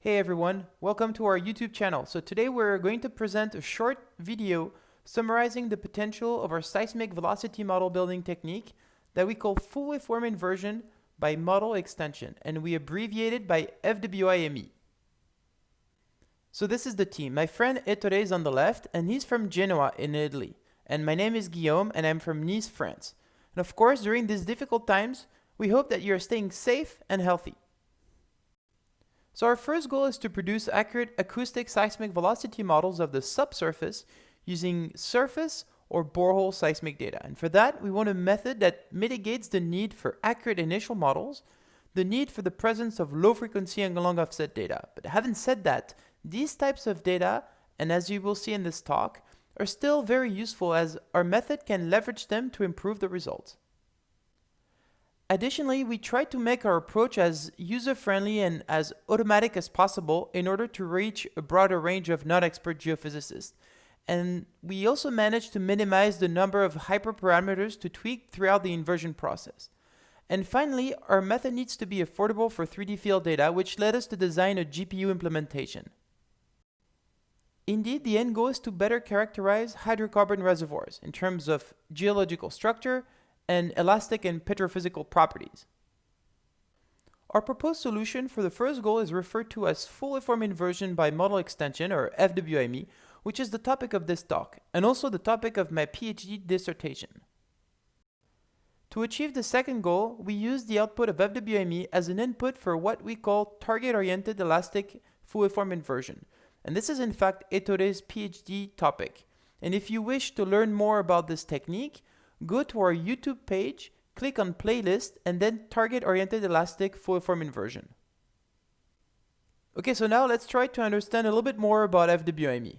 Hey everyone, welcome to our YouTube channel. So today we're going to present a short video summarizing the potential of our seismic velocity model building technique that we call full waveform inversion by model extension, and we abbreviate it by FWIME. So this is the team. My friend Ettore is on the left, and he's from Genoa in Italy. And my name is Guillaume, and I'm from Nice, France. And of course, during these difficult times, we hope that you're staying safe and healthy. So our first goal is to produce accurate acoustic seismic velocity models of the subsurface using surface or borehole seismic data. And for that, we want a method that mitigates the need for accurate initial models, the need for the presence of low frequency and long offset data. But having said that, these types of data, and as you will see in this talk, are still very useful as our method can leverage them to improve the results. Additionally, we try to make our approach as user-friendly and as automatic as possible in order to reach a broader range of non-expert geophysicists. And we also manage to minimize the number of hyperparameters to tweak throughout the inversion process. And finally, our method needs to be affordable for 3D field data, which led us to design a GPU implementation. Indeed, the end goal is to better characterize hydrocarbon reservoirs in terms of geological structure and elastic and petrophysical properties. Our proposed solution for the first goal is referred to as full waveform inversion by model extension, or FWIME, which is the topic of this talk, and also the topic of my PhD dissertation. To achieve the second goal, we use the output of FWIME as an input for what we call target-oriented elastic full waveform inversion. And this is in fact Ettore's PhD topic. And if you wish to learn more about this technique, go to our YouTube page, click on playlist, and then target-oriented elastic full waveform inversion. Okay, so now let's try to understand a little bit more about FWIME.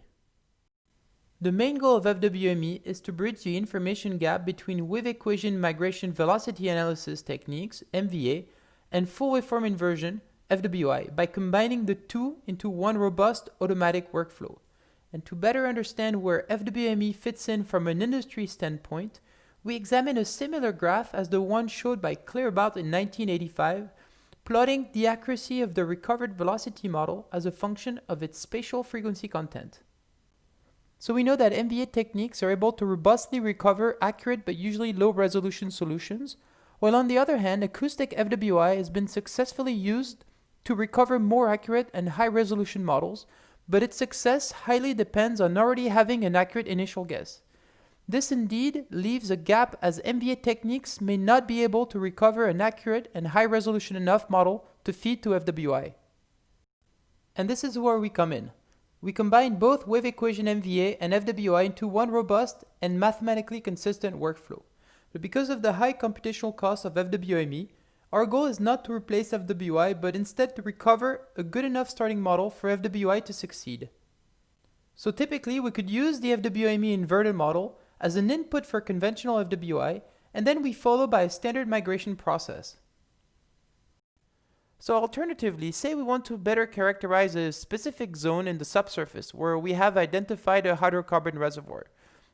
The main goal of FWIME is to bridge the information gap between wave equation migration velocity analysis techniques, MVA, and full waveform inversion, FWI, by combining the two into one robust automatic workflow. And to better understand where FWIME fits in from an industry standpoint, we examine a similar graph as the one showed by Clearbout in 1985, plotting the accuracy of the recovered velocity model as a function of its spatial frequency content. So we know that MVA techniques are able to robustly recover accurate but usually low-resolution solutions, while on the other hand, acoustic FWI has been successfully used to recover more accurate and high-resolution models, but its success highly depends on already having an accurate initial guess. This indeed leaves a gap as MVA techniques may not be able to recover an accurate and high-resolution enough model to feed to FWI. And this is where we come in. We combine both wave equation MVA and FWI into one robust and mathematically consistent workflow. But because of the high computational cost of FWIME, our goal is not to replace FWI, but instead to recover a good enough starting model for FWI to succeed. So typically, we could use the FWIME inverted model as an input for conventional FWI, and then we follow by a standard migration process. So alternatively, say we want to better characterize a specific zone in the subsurface where we have identified a hydrocarbon reservoir.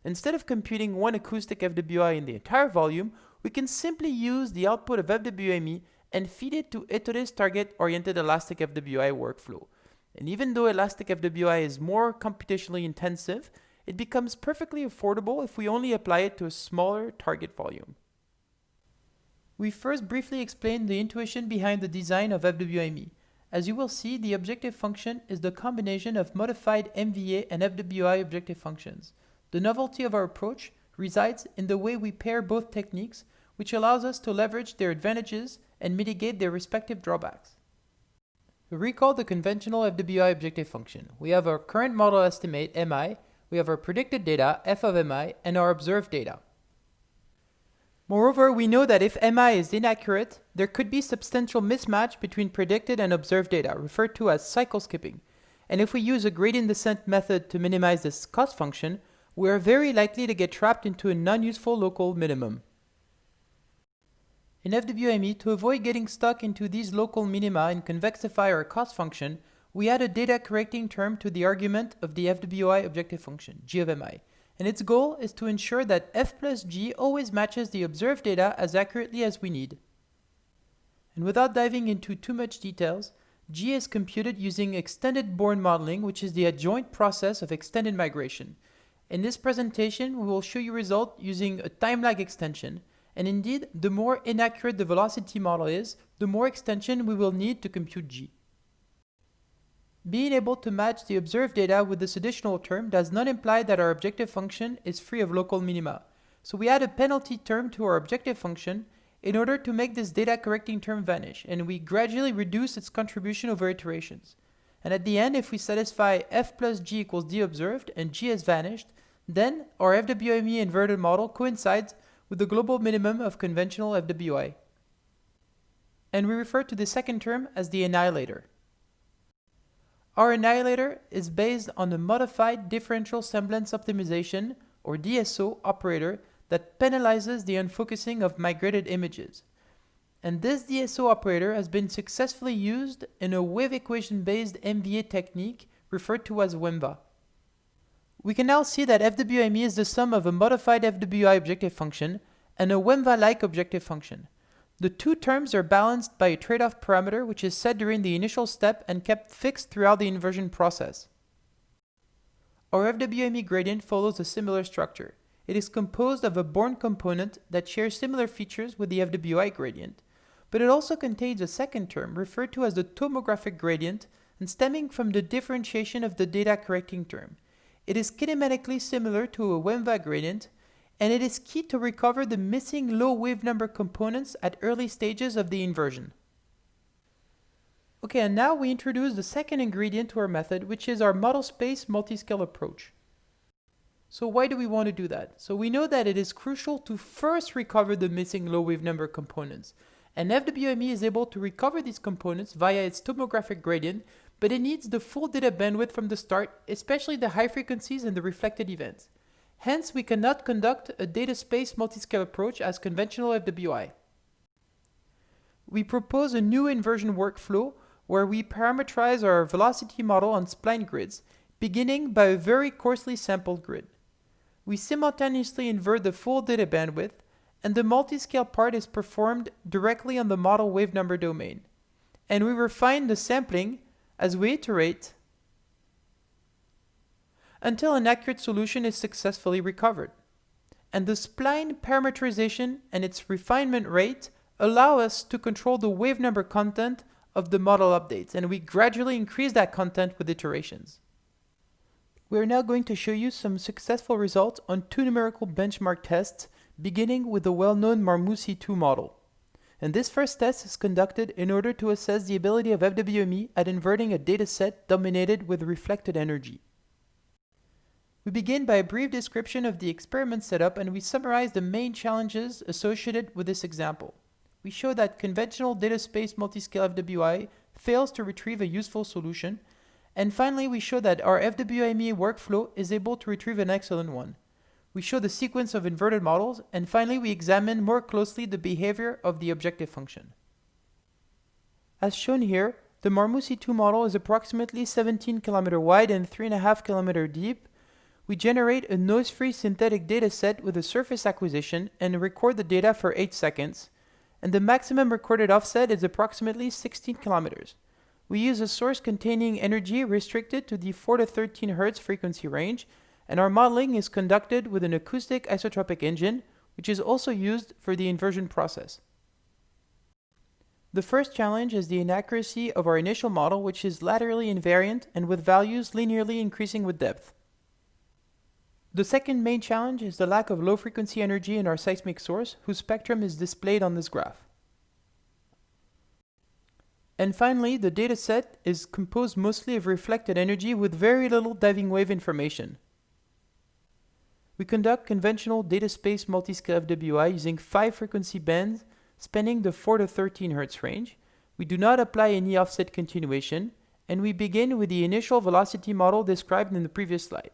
Instead of computing one acoustic FWI in the entire volume, we can simply use the output of FWIME and feed it to Ettore's target-oriented elastic FWI workflow. And even though elastic FWI is more computationally intensive, it becomes perfectly affordable if we only apply it to a smaller target volume. We first briefly explain the intuition behind the design of FWIME. As you will see, the objective function is the combination of modified MVA and FWI objective functions. The novelty of our approach resides in the way we pair both techniques, which allows us to leverage their advantages and mitigate their respective drawbacks. Recall the conventional FWI objective function. We have our current model estimate, MI, we have our predicted data, f of MI, and our observed data. Moreover, we know that if MI is inaccurate, there could be substantial mismatch between predicted and observed data, referred to as cycle skipping. And if we use a gradient descent method to minimize this cost function, we are very likely to get trapped into a non-useful local minimum. In FWIME, to avoid getting stuck into these local minima and convexify our cost function, we add a data correcting term to the argument of the FWI objective function, g of mi, and its goal is to ensure that f plus g always matches the observed data as accurately as we need. And without diving into too much details, G is computed using extended born modeling, which is the adjoint process of extended migration. In this presentation, we will show you results using a time lag extension, and indeed, the more inaccurate the velocity model is, the more extension we will need to compute G. Being able to match the observed data with this additional term does not imply that our objective function is free of local minima. So we add a penalty term to our objective function in order to make this data correcting term vanish, and we gradually reduce its contribution over iterations. And at the end, if we satisfy f plus g equals d observed and g has vanished, then our FWIME inverted model coincides with the global minimum of conventional FWI. And we refer to the second term as the annihilator. Our annihilator is based on a modified differential semblance optimization, or DSO, operator that penalizes the unfocusing of migrated images. And this DSO operator has been successfully used in a wave equation-based MVA technique referred to as WIMVA. We can now see that FWIME is the sum of a modified FWI objective function and a WIMVA-like objective function. The two terms are balanced by a trade-off parameter which is set during the initial step and kept fixed throughout the inversion process. Our FWIME gradient follows a similar structure. It is composed of a born component that shares similar features with the FWI gradient, but it also contains a second term referred to as the tomographic gradient and stemming from the differentiation of the data correcting term. It is kinematically similar to a WIMVA gradient, and it is key to recover the missing low wave number components at early stages of the inversion. Okay, and now we introduce the second ingredient to our method, which is our model space multiscale approach. So why do we want to do that? So we know that it is crucial to first recover the missing low wave number components. And FWIME is able to recover these components via its tomographic gradient, but it needs the full data bandwidth from the start, especially the high frequencies and the reflected events. Hence, we cannot conduct a data space multiscale approach as conventional FWI. We propose a new inversion workflow where we parameterize our velocity model on spline grids, beginning by a very coarsely sampled grid. We simultaneously invert the full data bandwidth, and the multiscale part is performed directly on the model wave number domain. And we refine the sampling as we iterate until an accurate solution is successfully recovered. And the spline parameterization and its refinement rate allow us to control the wave number content of the model updates, and we gradually increase that content with iterations. We are now going to show you some successful results on two numerical benchmark tests, beginning with the well-known Marmousi-2 model. And this first test is conducted in order to assess the ability of FWIME at inverting a dataset dominated with reflected energy. We begin by a brief description of the experiment setup, and we summarize the main challenges associated with this example. We show that conventional data space multiscale FWI fails to retrieve a useful solution, and finally we show that our FWIME workflow is able to retrieve an excellent one. We show the sequence of inverted models, and finally we examine more closely the behavior of the objective function. As shown here, the Marmousi-2 model is approximately 17 km wide and 3.5 km deep. We generate a noise-free synthetic dataset with a surface acquisition and record the data for 8 seconds, and the maximum recorded offset is approximately 16 km. We use a source containing energy restricted to the 4 to 13 Hz frequency range, and our modeling is conducted with an acoustic isotropic engine, which is also used for the inversion process. The first challenge is the inaccuracy of our initial model, which is laterally invariant and with values linearly increasing with depth. The second main challenge is the lack of low-frequency energy in our seismic source, whose spectrum is displayed on this graph. And finally, the dataset is composed mostly of reflected energy with very little diving wave information. We conduct conventional data space multiscale FWI using 5 frequency bands spanning the 4 to 13 Hz range. We do not apply any offset continuation, and we begin with the initial velocity model described in the previous slide.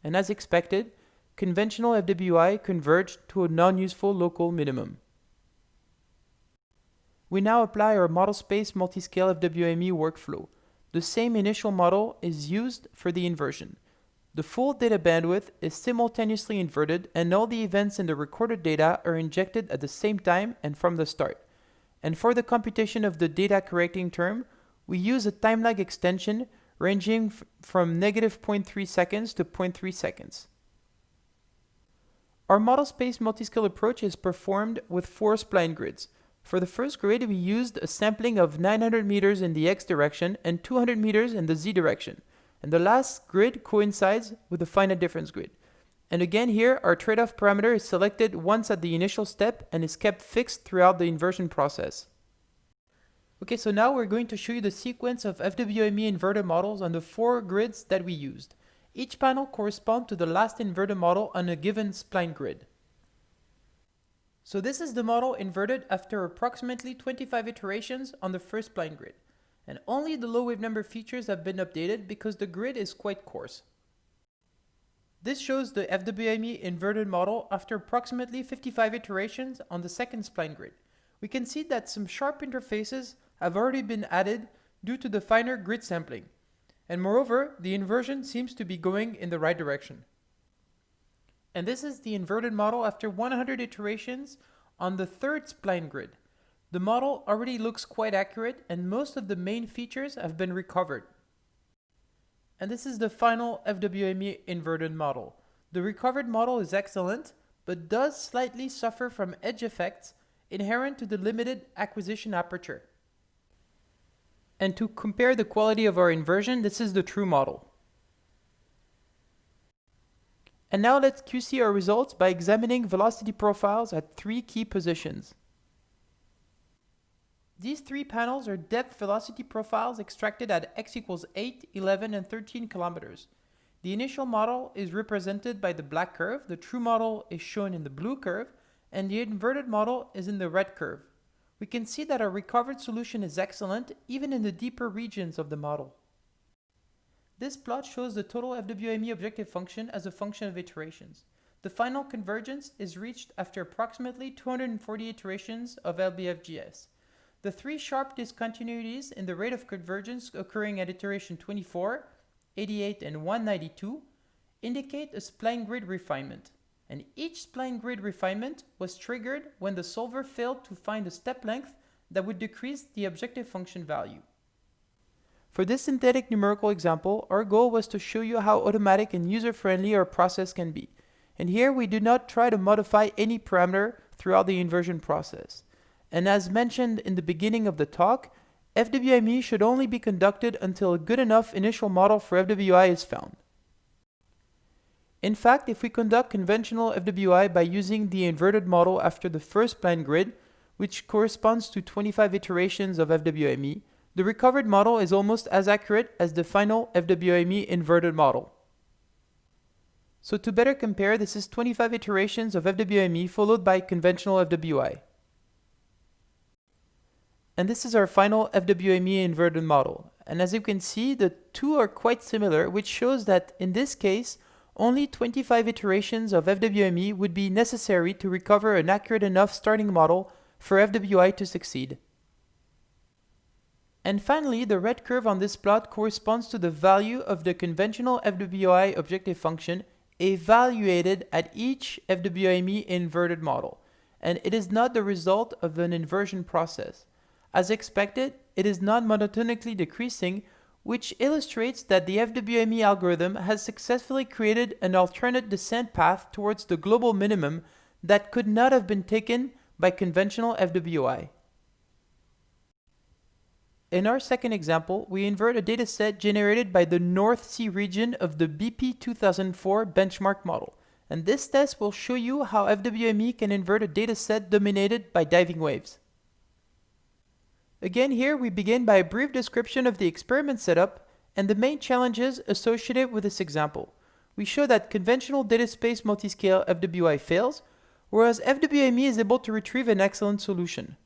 And as expected, conventional FWI converged to a non-useful local minimum. We now apply our model space multiscale FWIME workflow. The same initial model is used for the inversion. The full data bandwidth is simultaneously inverted, and all the events in the recorded data are injected at the same time and from the start. And for the computation of the data correcting term, we use a time lag extension ranging from negative 0.3 seconds to 0.3 seconds. Our model space multiscale approach is performed with 4 spline grids. For the first grid, we used a sampling of 900 meters in the x direction and 200 meters in the z direction. And the last grid coincides with the finite difference grid. And again here, our trade-off parameter is selected once at the initial step and is kept fixed throughout the inversion process. Okay, so now we're going to show you the sequence of FWIME inverted models on the 4 grids that we used. Each panel corresponds to the last inverted model on a given spline grid. So this is the model inverted after approximately 25 iterations on the first spline grid. And only the low wave number features have been updated because the grid is quite coarse. This shows the FWIME inverted model after approximately 55 iterations on the second spline grid. We can see that some sharp interfaces have already been added due to the finer grid sampling. And moreover, the inversion seems to be going in the right direction. And this is the inverted model after 100 iterations on the third spline grid. The model already looks quite accurate and most of the main features have been recovered. And this is the final FWIME inverted model. The recovered model is excellent, but does slightly suffer from edge effects inherent to the limited acquisition aperture. And to compare the quality of our inversion, this is the true model. And now let's QC our results by examining velocity profiles at 3 key positions. These 3 panels are depth velocity profiles extracted at x equals 8, 11, and 13 kilometers. The initial model is represented by the black curve, the true model is shown in the blue curve, and the inverted model is in the red curve. We can see that our recovered solution is excellent even in the deeper regions of the model. This plot shows the total FWIME objective function as a function of iterations. The final convergence is reached after approximately 240 iterations of LBFGS. The 3 sharp discontinuities in the rate of convergence occurring at iteration 24, 88, and 192 indicate a spline grid refinement. And each spline grid refinement was triggered when the solver failed to find a step length that would decrease the objective function value. For this synthetic numerical example, our goal was to show you how automatic and user-friendly our process can be. And here we do not try to modify any parameter throughout the inversion process. And as mentioned in the beginning of the talk, FWIME should only be conducted until a good enough initial model for FWI is found. In fact, if we conduct conventional FWI by using the inverted model after the first spline grid, which corresponds to 25 iterations of FWIME, the recovered model is almost as accurate as the final FWIME inverted model. So to better compare, this is 25 iterations of FWIME followed by conventional FWI. And this is our final FWIME inverted model. And as you can see, the two are quite similar, which shows that in this case, only 25 iterations of FWIME would be necessary to recover an accurate enough starting model for FWI to succeed. And finally, the red curve on this plot corresponds to the value of the conventional FWI objective function evaluated at each FWIME inverted model, and it is not the result of an inversion process. As expected, it is not monotonically decreasing, which illustrates that the FWIME algorithm has successfully created an alternate descent path towards the global minimum that could not have been taken by conventional FWI. In our second example, we invert a dataset generated by the North Sea region of the BP 2004 benchmark model. And this test will show you how FWIME can invert a dataset dominated by diving waves. Again, here we begin by a brief description of the experiment setup and the main challenges associated with this example. We show that conventional data space multiscale FWI fails, whereas FWIME is able to retrieve an excellent solution.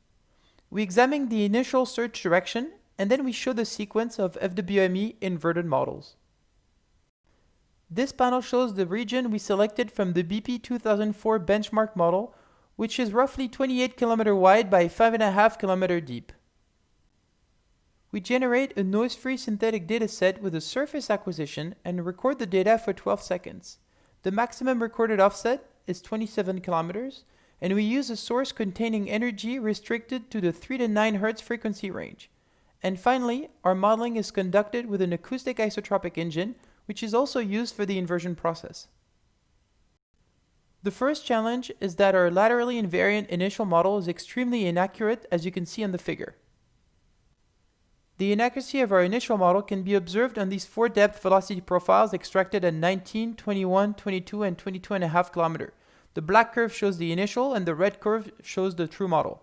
We examine the initial search direction, and then we show the sequence of FWIME inverted models. This panel shows the region we selected from the BP 2004 benchmark model, which is roughly 28 km wide by 5.5 km deep. We generate a noise-free synthetic dataset with a surface acquisition and record the data for 12 seconds. The maximum recorded offset is 27 km, and we use a source containing energy restricted to the 3 to 9 Hz frequency range. And finally, our modeling is conducted with an acoustic isotropic engine, which is also used for the inversion process. The first challenge is that our laterally invariant initial model is extremely inaccurate, as you can see on the figure. The inaccuracy of our initial model can be observed on these 4 depth velocity profiles extracted at 19, 21, 22, and 22.5 km. The black curve shows the initial and the red curve shows the true model.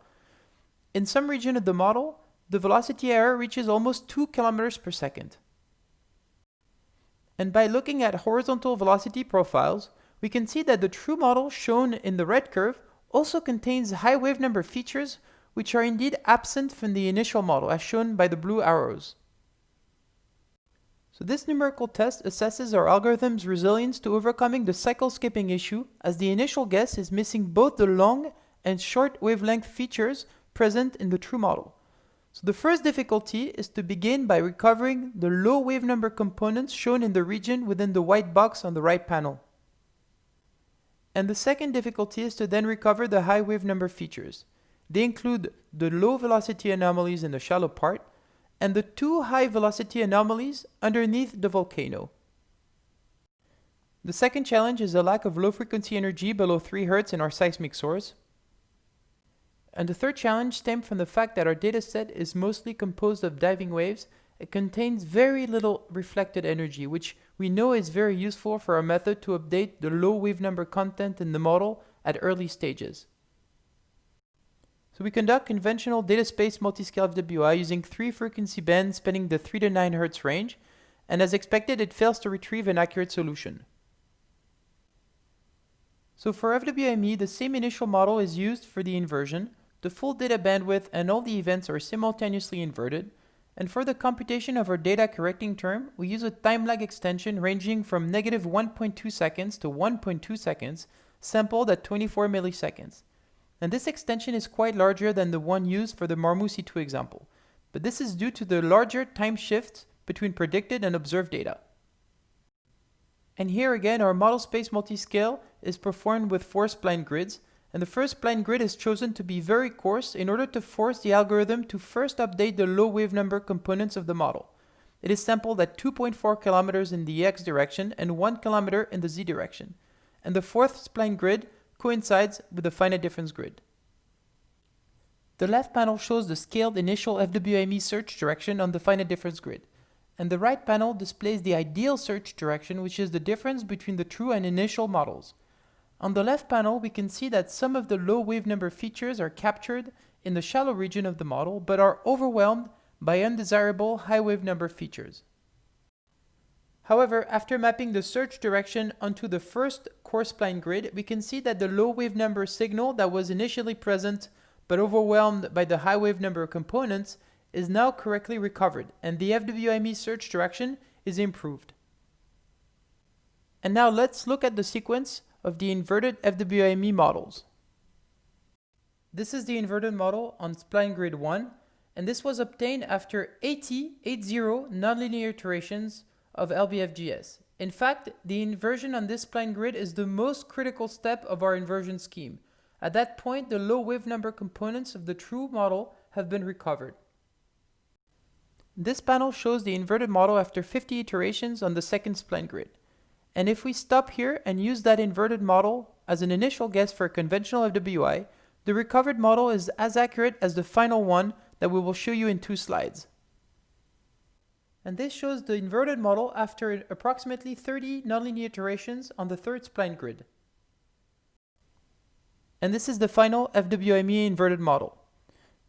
In some region of the model, the velocity error reaches almost 2 km per second. And by looking at horizontal velocity profiles, we can see that the true model shown in the red curve also contains high wave number features which are indeed absent from the initial model, as shown by the blue arrows. So this numerical test assesses our algorithm's resilience to overcoming the cycle skipping issue, as the initial guess is missing both the long and short wavelength features present in the true model. So the first difficulty is to begin by recovering the low wave number components shown in the region within the white box on the right panel. And the second difficulty is to then recover the high wave number features. They include the low velocity anomalies in the shallow part and the 2 high velocity anomalies underneath the volcano. The second challenge is a lack of low frequency energy below 3 Hz in our seismic source. And the third challenge stems from the fact that our dataset is mostly composed of diving waves. It contains very little reflected energy, which we know is very useful for our method to update the low wave number content in the model at early stages. So we conduct conventional data space multiscale FWI using 3 frequency bands spanning the 3 to 9 Hz range, and as expected, it fails to retrieve an accurate solution. So for FWIME, the same initial model is used for the inversion. The full data bandwidth and all the events are simultaneously inverted. And for the computation of our data correcting term, we use a time lag extension ranging from negative 1.2 seconds to 1.2 seconds, sampled at 24 milliseconds. And this extension is quite larger than the one used for the Marmousi 2 example. But this is due to the larger time shifts between predicted and observed data. And here again, our model space multiscale is performed with 4 spline grids. And the first spline grid is chosen to be very coarse in order to force the algorithm to first update the low wave number components of the model. It is sampled at 2.4 kilometers in the x direction and 1 kilometer in the z direction. And the fourth spline grid coincides with the finite difference grid. The left panel shows the scaled initial FWIME search direction on the finite difference grid. And the right panel displays the ideal search direction, which is the difference between the true and initial models. On the left panel, we can see that some of the low wave number features are captured in the shallow region of the model, but are overwhelmed by undesirable high wave number features. However, after mapping the search direction onto the first coarse spline grid, we can see that the low wave number signal that was initially present but overwhelmed by the high wave number components is now correctly recovered, and the FWIME search direction is improved. And now let's look at the sequence of the inverted FWIME models. This is the inverted model on spline grid 1, and this was obtained after 80 nonlinear iterations of LBFGS. In fact, the inversion on this spline grid is the most critical step of our inversion scheme. At that point, the low wave number components of the true model have been recovered. This panel shows the inverted model after 50 iterations on the second spline grid. And if we stop here and use that inverted model as an initial guess for a conventional FWI, the recovered model is as accurate as the final one that we will show you in 2 slides. And this shows the inverted model after approximately 30 nonlinear iterations on the third spline grid. And this is the final FWIME inverted model.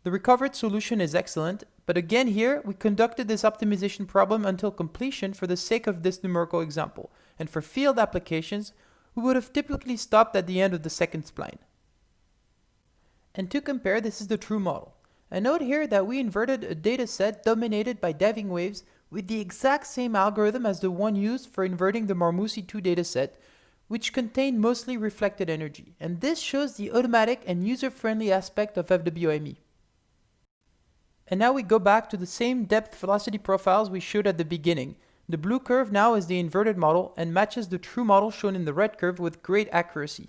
The recovered solution is excellent, but again here we conducted this optimization problem until completion for the sake of this numerical example, and for field applications we would have typically stopped at the end of the second spline. And to compare, this is the true model. And note here that we inverted a dataset dominated by diving waves with the exact same algorithm as the one used for inverting the Marmousi 2 dataset, which contained mostly reflected energy. And this shows the automatic and user-friendly aspect of FWIME. And now we go back to the same depth velocity profiles we showed at the beginning. The blue curve now is the inverted model and matches the true model shown in the red curve with great accuracy.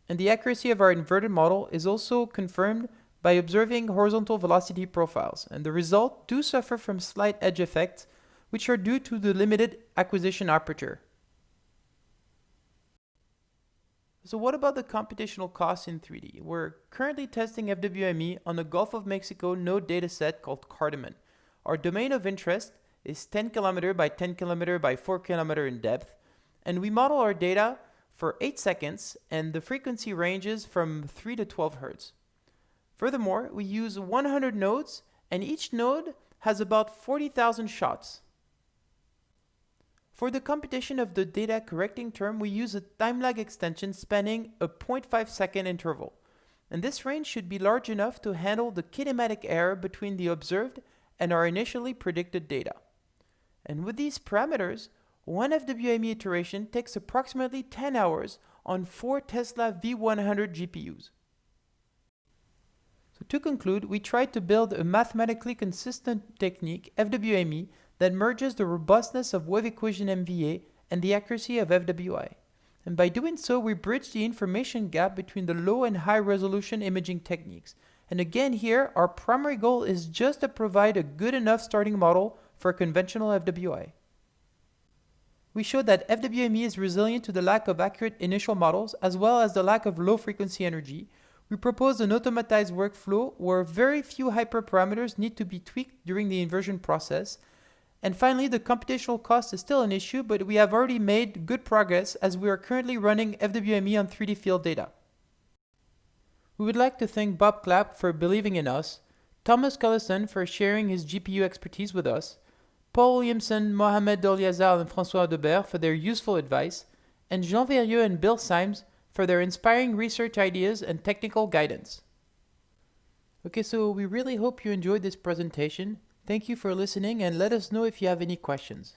And the accuracy of our inverted model is also confirmed by observing horizontal velocity profiles, and the result do suffer from slight edge effects, which are due to the limited acquisition aperture. So what about the computational costs in 3D? We're currently testing FWIME on a Gulf of Mexico node dataset called Cardamom. Our domain of interest is 10 km by 10 km by 4 km in depth, and we model our data for 8 seconds, and the frequency ranges from 3 to 12 Hz. Furthermore, we use 100 nodes, and each node has about 40,000 shots. For the computation of the data correcting term, we use a time lag extension spanning a 0.5 second interval. And this range should be large enough to handle the kinematic error between the observed and our initially predicted data. And with these parameters, one FWIME iteration takes approximately 10 hours on 4 Tesla V100 GPUs. So to conclude, we tried to build a mathematically consistent technique, FWIME, that merges the robustness of wave equation MVA and the accuracy of FWI. And by doing so, we bridge the information gap between the low and high resolution imaging techniques. And again here, our primary goal is just to provide a good enough starting model for conventional FWI. We showed that FWIME is resilient to the lack of accurate initial models as well as the lack of low frequency energy. We proposed an automatized workflow where very few hyperparameters need to be tweaked during the inversion process. And finally, the computational cost is still an issue, but we have already made good progress as we are currently running FWIME on 3D field data. We would like to thank Bob Clapp for believing in us, Thomas Collison for sharing his GPU expertise with us, Paul Williamson, Mohamed Doliazar, and François Debert for their useful advice, and Jean Verrieux and Bill Symes for their inspiring research ideas and technical guidance. Okay, so we really hope you enjoyed this presentation. Thank you for listening, and let us know if you have any questions.